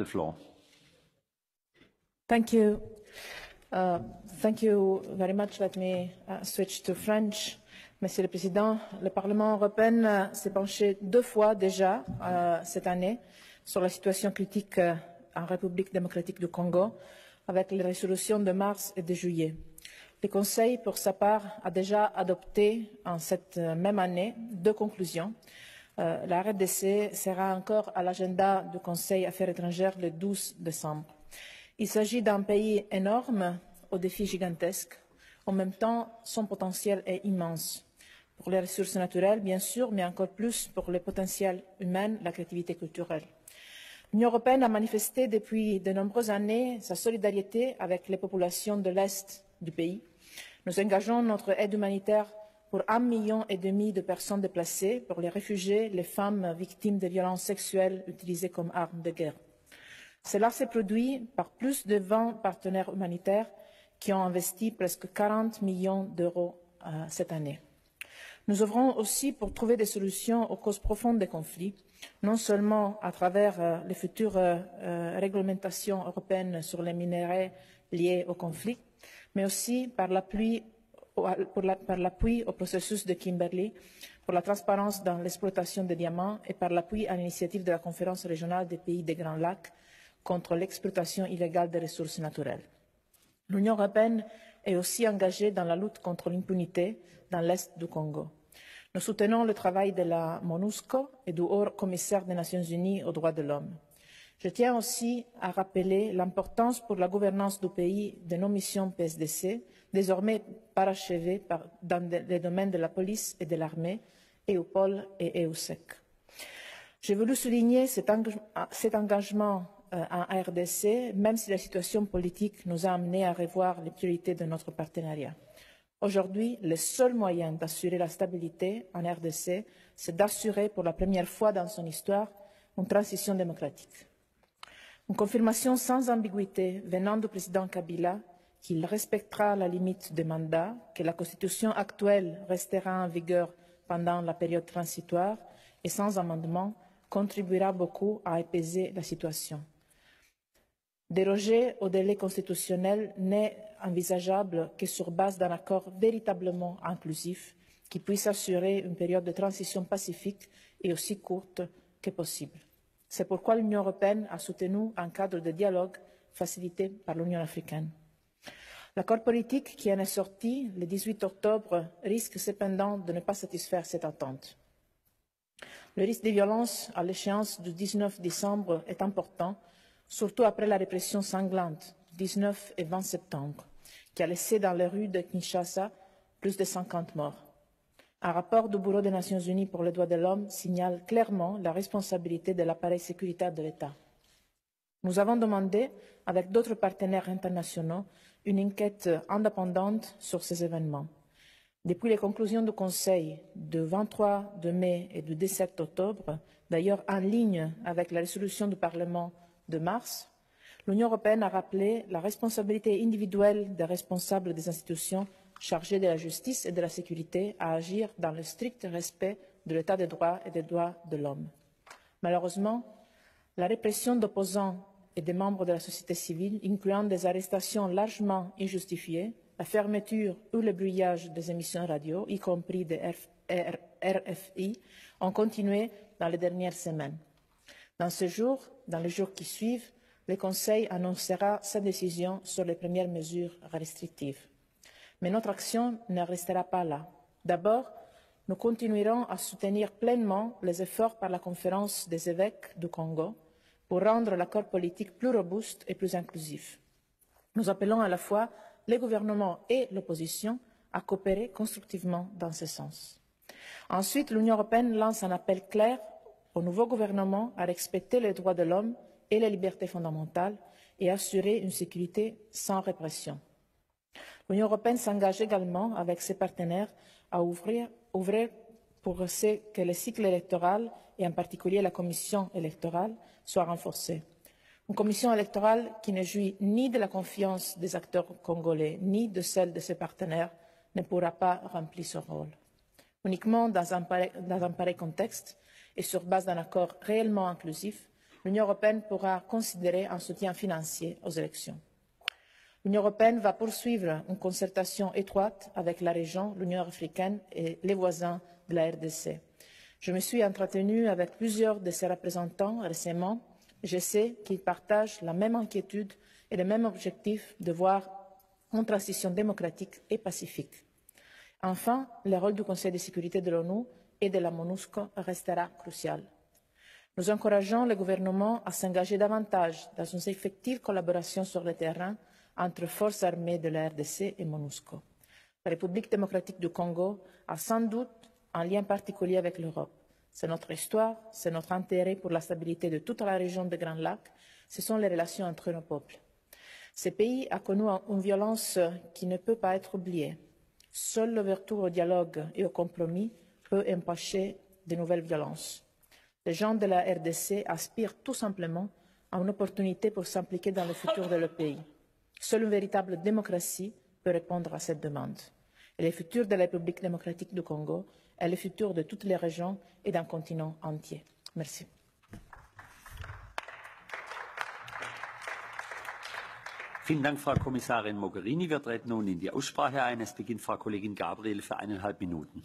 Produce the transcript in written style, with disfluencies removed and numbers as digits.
the floor. Thank you. Thank you very much. Let me switch to French. Monsieur le Président, le Parlement européen s'est penché 2 fois déjà cette année sur la situation critique en République démocratique du Congo, avec les résolutions de mars et de juillet. Le Conseil, pour sa part, a déjà adopté en cette même année 2 conclusions. La RDC sera encore à l'agenda du Conseil Affaires étrangères le 12 décembre. Il s'agit d'un pays énorme, aux défis gigantesques. En même temps, son potentiel est immense. Pour les ressources naturelles, bien sûr, mais encore plus pour le potentiel humain, la créativité culturelle. L'Union européenne a manifesté depuis de nombreuses années sa solidarité avec les populations de l'Est du pays. Nous engageons notre aide humanitaire pour 1,5 million de personnes déplacées, pour les réfugiés, les femmes victimes de violences sexuelles utilisées comme armes de guerre. Cela s'est produit par plus de 20 partenaires humanitaires qui ont investi presque 40 millions d'euros cette année. Nous œuvrons aussi pour trouver des solutions aux causes profondes des conflits, non seulement à travers les futures réglementations européennes sur les minerais liés au conflit, mais aussi par l'appui au processus de Kimberley, pour la transparence dans l'exploitation des diamants et par l'appui à l'initiative de la conférence régionale des pays des Grands Lacs contre l'exploitation illégale des ressources naturelles. L'Union européenne est aussi engagée dans la lutte contre l'impunité dans l'Est du Congo. Nous soutenons le travail de la MONUSCO et du Haut Commissaire des Nations Unies aux droits de l'homme. Je tiens aussi à rappeler l'importance pour la gouvernance du pays de nos missions PSDC, désormais parachevées dans les domaines de la police et de l'armée, EUPOL et EUSEC. J'ai voulu souligner cet engagement en RDC, même si la situation politique nous a amenés à revoir les priorités de notre partenariat. Aujourd'hui, le seul moyen d'assurer la stabilité en RDC, c'est d'assurer pour la première fois dans son histoire une transition démocratique. Une confirmation sans ambiguïté venant du président Kabila qu'il respectera la limite du mandat, que la constitution actuelle restera en vigueur pendant la période transitoire et sans amendement contribuera beaucoup à apaiser la situation. Déroger au délai constitutionnel n'est envisageable que sur base d'un accord véritablement inclusif qui puisse assurer une période de transition pacifique et aussi courte que possible. C'est pourquoi l'Union européenne a soutenu un cadre de dialogue facilité par l'Union africaine. L'accord politique qui en est sorti le 18 octobre risque cependant de ne pas satisfaire cette attente. Le risque de violence à l'échéance du 19 décembre est important, surtout après la répression sanglante du 19 et 20 septembre, qui a laissé dans les rues de Kinshasa plus de 50 morts. Un rapport du Bureau des Nations Unies pour les droits de l'homme signale clairement la responsabilité de l'appareil sécuritaire de l'État. Nous avons demandé, avec d'autres partenaires internationaux, une enquête indépendante sur ces événements. Depuis les conclusions du Conseil du 23 mai et du 17 octobre, d'ailleurs en ligne avec la résolution du Parlement de mars, l'Union européenne a rappelé la responsabilité individuelle des responsables des institutions chargées de la justice et de la sécurité à agir dans le strict respect de l'état de droit et des droits de l'homme. Malheureusement, la répression d'opposants et des membres de la société civile, incluant des arrestations largement injustifiées, la fermeture ou le brouillage des émissions radio, y compris des RFI, ont continué dans les dernières semaines. Dans les jours qui suivent, le Conseil annoncera sa décision sur les premières mesures restrictives. Mais notre action ne restera pas là. D'abord, nous continuerons à soutenir pleinement les efforts par la conférence des évêques du Congo pour rendre l'accord politique plus robuste et plus inclusif. Nous appelons à la fois les gouvernements et l'opposition à coopérer constructivement dans ce sens. Ensuite, l'Union européenne lance un appel clair au nouveau gouvernement à respecter les droits de l'homme et les libertés fondamentales et assurer une sécurité sans répression. L'Union européenne s'engage également avec ses partenaires à ouvrir pour que le cycle électoral et en particulier la commission électorale soient renforcés. Une commission électorale qui ne jouit ni de la confiance des acteurs congolais ni de celle de ses partenaires ne pourra pas remplir ce rôle. Uniquement dans un pareil contexte et sur base d'un accord réellement inclusif, l'Union européenne pourra considérer un soutien financier aux élections. L'Union européenne va poursuivre une concertation étroite avec la région, l'Union africaine et les voisins de la RDC. Je me suis entretenue avec plusieurs de ses représentants récemment. Je sais qu'ils partagent la même inquiétude et le même objectif de voir une transition démocratique et pacifique. Enfin, le rôle du Conseil de sécurité de l'ONU et de la MONUSCO restera crucial. Nous encourageons le gouvernement à s'engager davantage dans une effective collaboration sur le terrain entre forces armées de la RDC et MONUSCO. La République démocratique du Congo a sans doute un lien particulier avec l'Europe. C'est notre histoire, c'est notre intérêt pour la stabilité de toute la région des Grands Lacs, ce sont les relations entre nos peuples. Ce pays a connu une violence qui ne peut pas être oubliée. Seule l'ouverture au dialogue et au compromis peut empêcher de nouvelles violences. Les gens de la RDC aspirent tout simplement à une opportunité pour s'impliquer dans le futur de leur pays. Seule une véritable démocratie peut répondre à cette demande. Et le futur de la République démocratique du Congo est le futur de toutes les régions et d'un continent entier. Merci. Vielen Dank, Frau Kommissarin Mogherini. Wir treten nun in die Aussprache ein. Es beginnt Frau Kollegin Gabriel für 1,5 Minuten.